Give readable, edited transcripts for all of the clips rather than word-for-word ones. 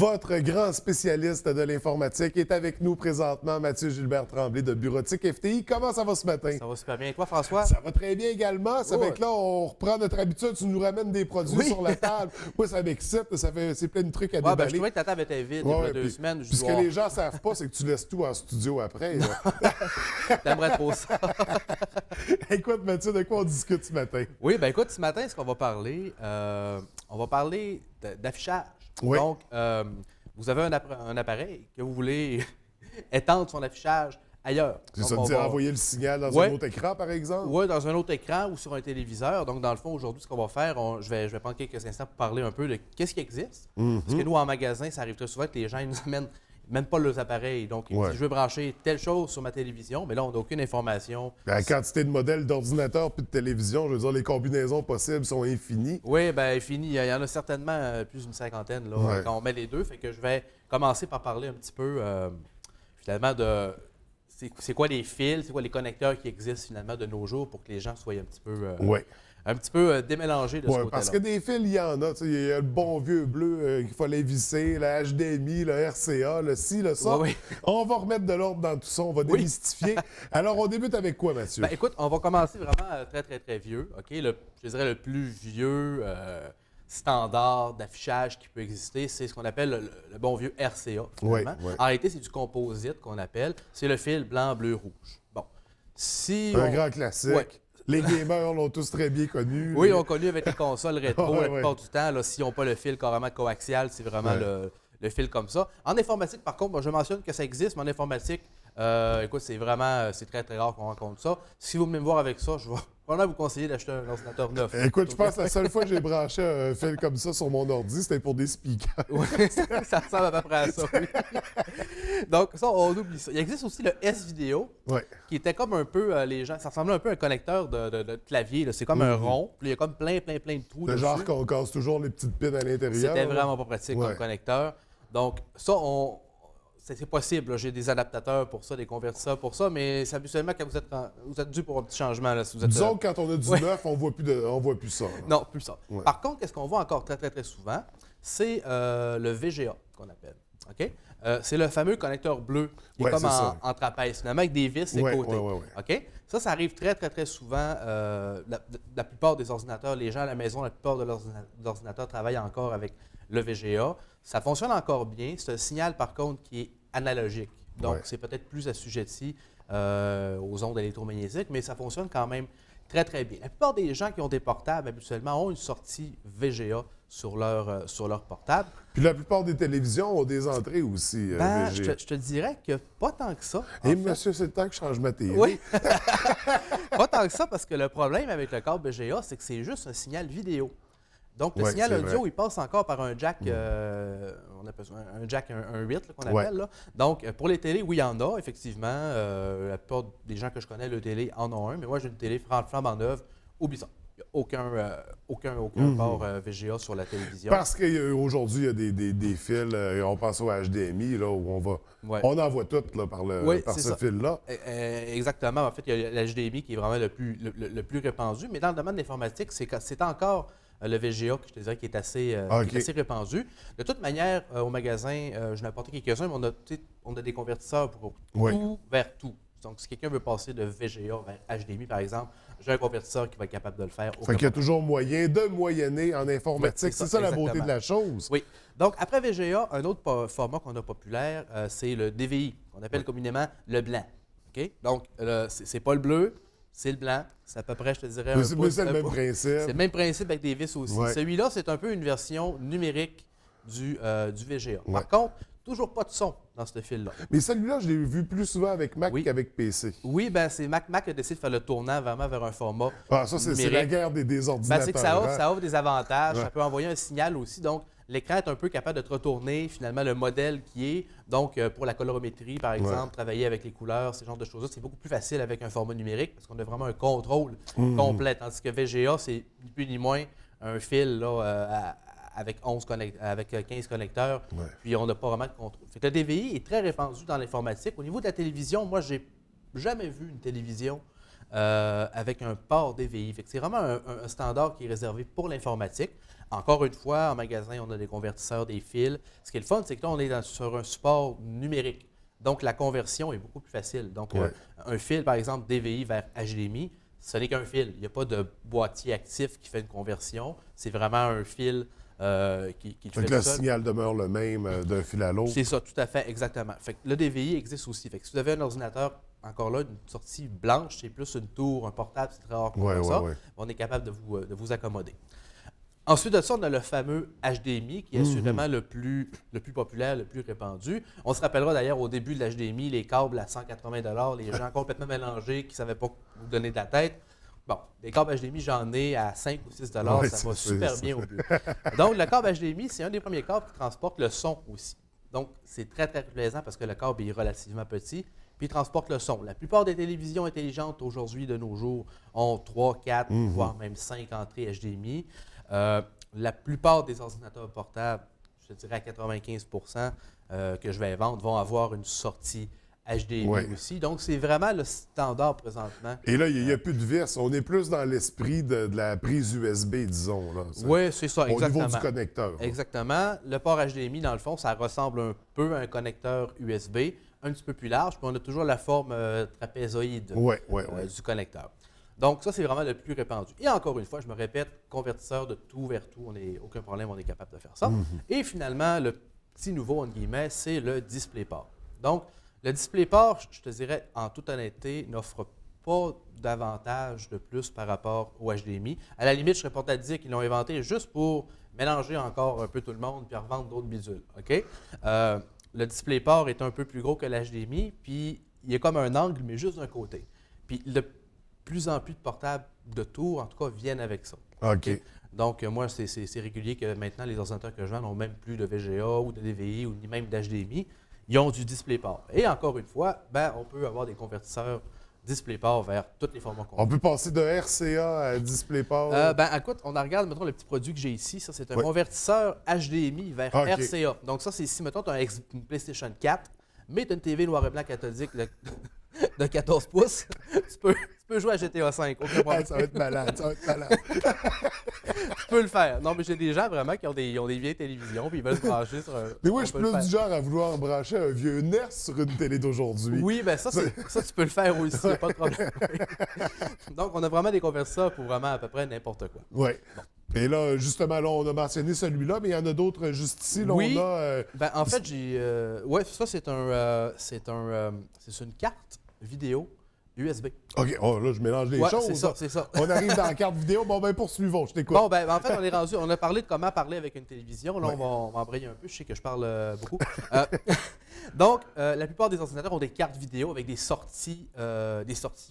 votre grand spécialiste de l'informatique, est avec nous présentement, Mathieu Gilbert Tremblay de Bureautique FTI. Comment ça va ce matin? Ça va super bien. Et toi, François? Ça va très bien également. C'est avec là, on reprend notre habitude. Tu nous ramènes des produits sur la table. Moi, ça m'excite. C'est plein de trucs à déballer. Ben, je trouvais que ta table était vide il y a 2 semaines. Puis ce que les gens ne savent pas, c'est que tu laisses tout en studio après. T'aimerais trop ça. Écoute, Mathieu, de quoi on discute ce matin? Oui, bien écoute, ce matin, ce qu'on va parler, d'affichage. Oui. Donc, vous avez un appareil que vous voulez étendre son affichage ailleurs. C'est ça, dire envoyer le signal dans un autre écran, par exemple? Oui, dans un autre écran ou sur un téléviseur. Donc, dans le fond, aujourd'hui, ce qu'on va faire, je vais prendre quelques instants pour parler un peu de qu'est-ce qui existe. Parce que nous, en magasin, ça arrive très souvent que les gens ils nous amènent même pas leurs appareils. Donc, ils disent, je veux brancher telle chose sur ma télévision, mais là, on n'a aucune information. La quantité de modèles d'ordinateur puis de télévision, je veux dire, les combinaisons possibles sont infinies. Oui, bien, infinies. Il y en a certainement plus d'une cinquantaine là, quand on met les deux. Fait que je vais commencer par parler un petit peu, finalement, de c'est quoi les fils, c'est quoi les connecteurs qui existent, finalement, de nos jours pour que les gens soient un petit peu démélangés de ce côté-là. Parce que des fils, il y en a. Il y a le bon vieux bleu qu'il fallait visser, le HDMI, le RCA, le ci, le ça. On va remettre de l'ordre dans tout ça, on va démystifier. Alors, on débute avec quoi, Mathieu? Ben, écoute, on va commencer vraiment très, très, très vieux. OK? Je dirais le plus vieux standard d'affichage qui peut exister, c'est ce qu'on appelle le bon vieux RCA, finalement. En réalité, c'est du composite qu'on appelle. C'est le fil blanc, bleu, rouge. Bon. Un grand classique. Les gamers l'ont tous très bien connu. Oui, ils l'ont connu avec les consoles rétro la plupart du temps. S'ils n'ont pas le fil carrément coaxial, c'est vraiment le fil comme ça. En informatique, par contre, je mentionne que ça existe, mais en informatique, écoute, c'est très, très rare qu'on rencontre ça. Si vous venez me voir avec ça, je vais vraiment vous conseiller d'acheter un ordinateur neuf. Écoute, je pense que la seule fois que j'ai branché un fil comme ça sur mon ordi, c'était pour des speakers. Oui, ça ressemble à peu près à ça, oui. Donc, ça, on oublie ça. Il existe aussi le S-Vidéo, qui était comme un peu, ça ressemblait un peu à un connecteur de clavier. C'est comme un rond, puis il y a comme plein de trous dessus. Genre qu'on casse toujours les petites pins à l'intérieur. C'était vraiment pas pratique comme connecteur. Donc, ça, c'est possible. J'ai des adaptateurs pour ça, des convertisseurs pour ça, mais c'est habituellement quand vous êtes dû pour un petit changement. Là, si vous êtes, disons que quand on a du neuf, on voit plus ça. Là. Non, plus ça. Par contre, qu'est-ce qu'on voit encore très, très, très souvent? C'est le VGA qu'on appelle. OK? C'est le fameux connecteur bleu qui est comme en trapèze, finalement, avec des vis des côtés. OK? Ça arrive très, très, très souvent. La plupart des ordinateurs, les gens à la maison, la plupart de leurs ordinateurs travaillent encore avec le VGA. Ça fonctionne encore bien. C'est un signal, par contre, qui est analogique. Donc, c'est peut-être plus assujetti aux ondes électromagnétiques, mais ça fonctionne quand même très, très bien. La plupart des gens qui ont des portables, habituellement, ont une sortie VGA sur leur portable. Puis la plupart des télévisions ont des entrées aussi VGA. Je te dirais que pas tant que ça. Et monsieur, c'est le temps que je change ma télé. Oui. Pas tant que ça, parce que le problème avec le câble VGA, c'est que c'est juste un signal vidéo. Donc, le signal audio, il passe encore par un jack, on appelle ça un jack 1.8 qu'on appelle. Là. Donc, pour les télés, oui, il y en a, effectivement. La plupart des gens que je connais, le télé, en ont un. Mais moi, j'ai une télé flambant neuve. Oublie ça. Il n'y a aucun port VGA sur la télévision. Parce qu'aujourd'hui, il y a des fils, on pense au HDMI, là, où on envoie tout là, par ce fil-là. Exactement. En fait, il y a l'HDMI qui est vraiment le plus répandu. Mais dans le domaine de l'informatique, c'est encore le VGA, que je te dirais, qui est assez répandu. De toute manière, au magasin, je n'ai apporté quelques-uns, mais on a des convertisseurs pour tout vers tout. Donc, si quelqu'un veut passer de VGA vers HDMI, par exemple, j'ai un convertisseur qui va être capable de le faire. Fait qu'il y a toujours moyen de moyenner en informatique. Oui, c'est ça la beauté de la chose. Oui. Donc, après VGA, un autre format qu'on a populaire, c'est le DVI, qu'on appelle communément le blanc. OK? Donc, c'est pas le bleu, c'est le blanc. C'est à peu près, je te dirais, c'est le même principe. C'est le même principe avec des vis aussi. Celui-là, c'est un peu une version numérique du VGA. Par contre, toujours pas de son dans ce fil-là. Mais celui-là, je l'ai vu plus souvent avec Mac qu'avec PC. Oui, bien, c'est Mac a décidé de faire le tournant vraiment vers un format ça, c'est la guerre des ordinateurs. C'est que ça offre des avantages. Ça peut envoyer un signal aussi. Donc, l'écran est un peu capable de te retourner, finalement, le modèle qui est. Donc, pour la colorimétrie, par exemple, travailler avec les couleurs, ce genre de choses-là, c'est beaucoup plus facile avec un format numérique parce qu'on a vraiment un contrôle complet. Tandis que VGA, c'est ni plus ni moins un fil là, avec 15 connecteurs, puis on n'a pas vraiment de contrôle. Fait que le DVI est très répandu dans l'informatique. Au niveau de la télévision, moi, j'ai jamais vu une télévision avec un port DVI. C'est vraiment un standard qui est réservé pour l'informatique. Encore une fois, en magasin, on a des convertisseurs, des fils. Ce qui est le fun, c'est que là, on est sur un support numérique. Donc, la conversion est beaucoup plus facile. Donc, un fil, par exemple, DVI vers HDMI, ce n'est qu'un fil. Il n'y a pas de boîtier actif qui fait une conversion. C'est vraiment un fil qui le fait le signal demeure le même d'un fil à l'autre. C'est ça, tout à fait, exactement. Fait que le DVI existe aussi. Fait que si vous avez un ordinateur, encore là, une sortie blanche, c'est plus une tour, un portable, c'est très rare qu'on voit ça. On est capable de vous accommoder. Ensuite de ça, on a le fameux HDMI, qui est assurément le plus populaire, le plus répandu. On se rappellera d'ailleurs au début de l'HDMI, les câbles à 180 $, les gens complètement mélangés, qui ne savaient pas vous donner de la tête. Bon, les câbles HDMI, j'en ai à 5 ou 6 $, ça va super bien au bureau. Donc, le câble HDMI, c'est un des premiers câbles qui transporte le son aussi. Donc, c'est très, très plaisant parce que le câble est relativement petit, puis il transporte le son. La plupart des télévisions intelligentes aujourd'hui, de nos jours, ont 3, 4, voire même 5 entrées HDMI. La plupart des ordinateurs portables, je dirais à 95 que je vais vendre, vont avoir une sortie HDMI aussi. Donc, c'est vraiment le standard présentement. Et là, il n'y a plus de vis. On est plus dans l'esprit de la prise USB, disons. Oui, c'est ça, exactement. Au niveau du connecteur. Exactement. Le port HDMI, dans le fond, ça ressemble un peu à un connecteur USB, un petit peu plus large, puis on a toujours la forme trapézoïde du connecteur. Donc, ça, c'est vraiment le plus répandu. Et encore une fois, je me répète, convertisseur de tout vers tout, aucun problème, on est capable de faire ça. Et finalement, le petit nouveau, entre guillemets, c'est le DisplayPort. Donc, le DisplayPort, je te dirais, en toute honnêteté, n'offre pas d'avantage de plus par rapport au HDMI. À la limite, je serais porté à dire qu'ils l'ont inventé juste pour mélanger encore un peu tout le monde puis revendre d'autres bidules. OK? Le DisplayPort est un peu plus gros que l'HDMI, puis il y a comme un angle, mais juste d'un côté. Puis de plus en plus de portables de tour, en tout cas, viennent avec ça. OK. Donc, moi, c'est régulier que maintenant, les ordinateurs que je vends n'ont même plus de VGA ou de DVI ou ni même d'HDMI. Ils ont du DisplayPort. Et encore une fois, on peut avoir des convertisseurs DisplayPort vers tous les formats qu'on veut. On peut passer de RCA à DisplayPort? Écoute, on regarde, mettons, le petit produit que j'ai ici. Ça, c'est un convertisseur HDMI vers RCA. Donc, ça, c'est si, mettons, tu as une PlayStation 4, mais tu as une TV noir et blanc cathodique de 14 pouces, tu peux jouer à GTA 5. Aucun problème. Ça va être malade, Tu peux le faire. Non, mais j'ai des gens vraiment qui ont des vieilles télévisions puis ils veulent se brancher sur un... Mais oui, je suis plus du genre à vouloir brancher un vieux NES sur une télé d'aujourd'hui. Oui, bien ça, tu peux le faire aussi, il n'y a pas de problème. Donc, on a vraiment des convertisseurs pour vraiment à peu près n'importe quoi. Oui. Bon. Et là, justement, là, on a mentionné celui-là, mais il y en a d'autres juste ici. Là, oui. On a, en fait, j'ai... ça, c'est une carte vidéo USB. OK. Oh, là, je mélange les choses. C'est ça. On arrive dans la carte vidéo. Bon, poursuivons. Je t'écoute. Bon, en fait, on est rendu... On a parlé de comment parler avec une télévision. Là, on va embrayer un peu. Je sais que je parle beaucoup. Donc, la plupart des ordinateurs ont des cartes vidéo avec des sorties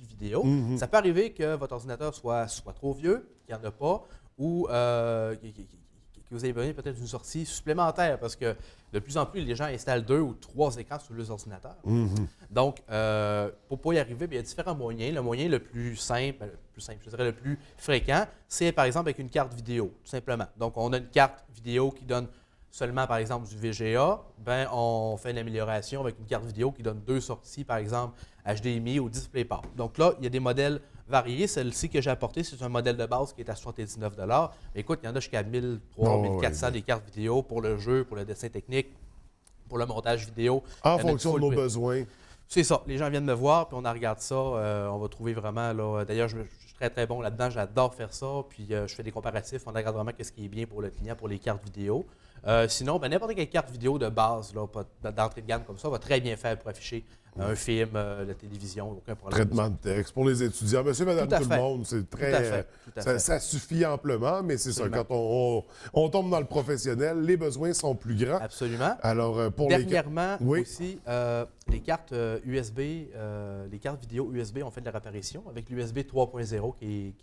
vidéo. Ça peut arriver que votre ordinateur soit trop vieux, qu'il n'y en a pas, ou que vous avez besoin peut-être d'une sortie supplémentaire parce que de plus en plus, les gens installent 2 ou 3 écrans sur leurs ordinateurs. Donc, pour ne pas y arriver, il y a différents moyens. Le moyen le plus simple, je dirais le plus fréquent, c'est par exemple avec une carte vidéo, tout simplement. Donc, on a une carte vidéo qui donne seulement, par exemple, du VGA. On fait une amélioration avec une carte vidéo qui donne 2 sorties, par exemple, HDMI ou DisplayPort. Donc là, il y a des modèles variés. Celle-ci que j'ai apportée, c'est un modèle de base qui est à 79 $. Mais écoute, il y en a jusqu'à 1300, 1400 des cartes vidéo pour le jeu, pour le dessin technique, pour le montage vidéo. En fonction de nos besoins. C'est ça. Les gens viennent me voir, puis on regarde ça. On va trouver vraiment, là. D'ailleurs, je suis très, très bon là-dedans. J'adore faire ça. Puis je fais des comparatifs. On regarde vraiment ce qui est bien pour le client, pour les cartes vidéo. Sinon, n'importe quelle carte vidéo de base, d'entrée de gamme comme ça, va très bien faire pour afficher un film, la télévision, aucun problème. Traitement de texte pour les étudiants. Monsieur, madame, tout le monde, c'est très... Ça suffit amplement, mais c'est ça. Quand on tombe dans le professionnel, les besoins sont plus grands. Absolument. Alors, pour dernièrement, aussi, les cartes USB, les cartes vidéo USB ont fait de leur apparition avec l'USB 3.0 qui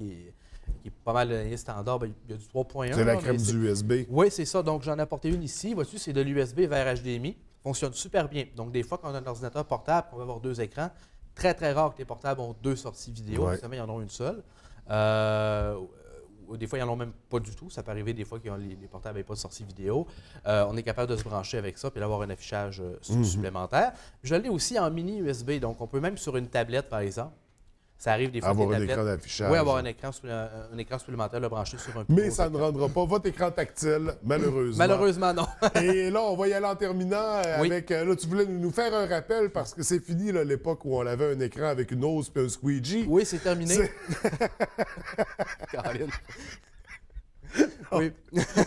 est pas mal standard. Il y a du 3.1. C'est la crème du USB. Oui, c'est ça. Donc, j'en ai apporté une ici. Vois-tu, c'est de l'USB vers HDMI. Fonctionne super bien. Donc, des fois, quand on a un ordinateur portable, on va avoir 2 écrans. Très, très rare que les portables ont 2 sorties vidéo. Justement, ils en ont une seule. Des fois, ils n'en ont même pas du tout. Ça peut arriver des fois que les portables n'avaient pas de sortie vidéo. On est capable de se brancher avec ça et d'avoir un affichage supplémentaire. Je l'ai aussi en mini USB. Donc, on peut même sur une tablette, par exemple, Ça arrive des fois avoir des un tablettes. écran d'affichage. Oui, avoir un écran supplémentaire là, branché sur un plus Mais gros ça ne écran. rendra pas votre écran tactile, malheureusement. Malheureusement, non. Et là, on va y aller en terminant Oui. avec... là, tu voulais nous faire un rappel parce que c'est fini là, l'époque où on avait un écran avec une hausse puis un squeegee. Oui, c'est terminé. Caroline. Oui.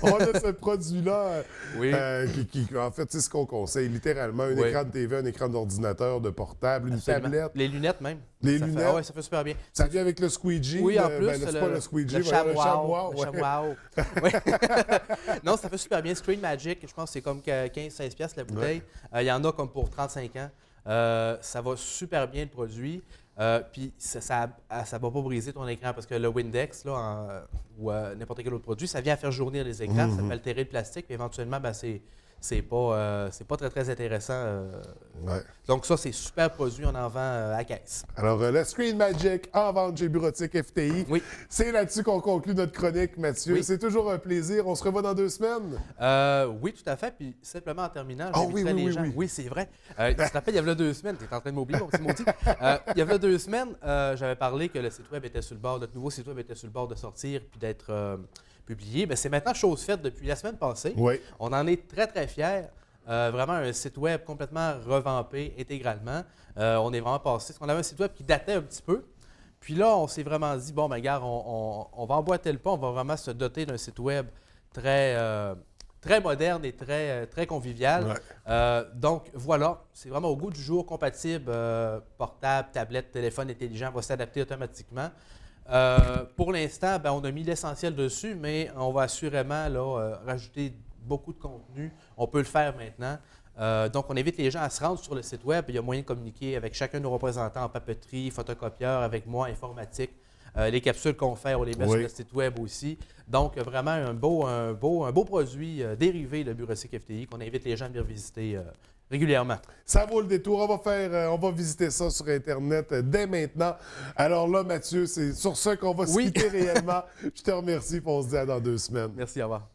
On a ce produit-là Oui. qui, en fait, c'est ce qu'on conseille. Littéralement, un Oui. écran de TV, un écran d'ordinateur, de portable, une Absolument. tablette. Les lunettes même. Les Ça fait- lunettes. Ah ouais, ça fait super bien. Ça vient avec le squeegee. Oui, en plus, Ben, là, c'est pas le squeegee, le voilà, chamois. le Le chamois. Oui. Non, ça fait super bien. Screen Magic, je pense que c'est comme 15-16$ la bouteille. Il y en a comme pour 35 ans. Ça va super bien le produit. Puis ça va pas briser ton écran parce que le Windex là, ou n'importe quel autre produit, ça vient à faire jaunir les écrans, ça peut altérer le plastique, puis éventuellement, ben, c'est pas très, très intéressant. Ouais. Donc ça, c'est super produit, on en vend à caisse. Alors, le Screen Magic en vente chez Bureautique FTI. Oui. C'est là-dessus qu'on conclut notre chronique, Mathieu. Oui. C'est toujours un plaisir. On se revoit dans 2 semaines. Oui, tout à fait. Puis simplement en terminant, Oh, oui, j'inviterais oui, les oui, gens. oui. Oui, c'est vrai. Tu te rappelles, il y avait là 2 semaines, tu es en train de m'oublier, mon petit maudit. Il y avait là 2 semaines, j'avais parlé que le site web était sur le bord, notre nouveau site web était sur le bord de sortir puis d'être publié. Bien, c'est maintenant chose faite depuis la semaine passée. Oui. On en est très, très fiers. Vraiment un site web complètement revampé intégralement. On est vraiment passé. On avait un site web qui datait un petit peu. Puis là, on s'est vraiment dit, bon, ben, regarde, on va emboîter le pas, on va vraiment se doter d'un site web très, très moderne et très, très convivial. Ouais. Donc, voilà, c'est vraiment au goût du jour, compatible, portable, tablette, téléphone intelligent, va s'adapter automatiquement. Pour l'instant, ben, on a mis l'essentiel dessus, mais on va assurément là, rajouter beaucoup de contenu. On peut le faire maintenant. Donc, on invite les gens à se rendre sur le site web. Il y a moyen de communiquer avec chacun de nos représentants en papeterie, photocopieur, avec moi, informatique. Les capsules qu'on fait, on les met sur le site web aussi. Donc, vraiment un beau produit dérivé de Bureautique FTI qu'on invite les gens à venir visiter régulièrement. Ça vaut le détour. On va visiter ça sur Internet dès maintenant. Alors là, Mathieu, c'est sur ce qu'on va se quitter réellement. Je te remercie et on se dit à dans 2 semaines. Merci, au revoir.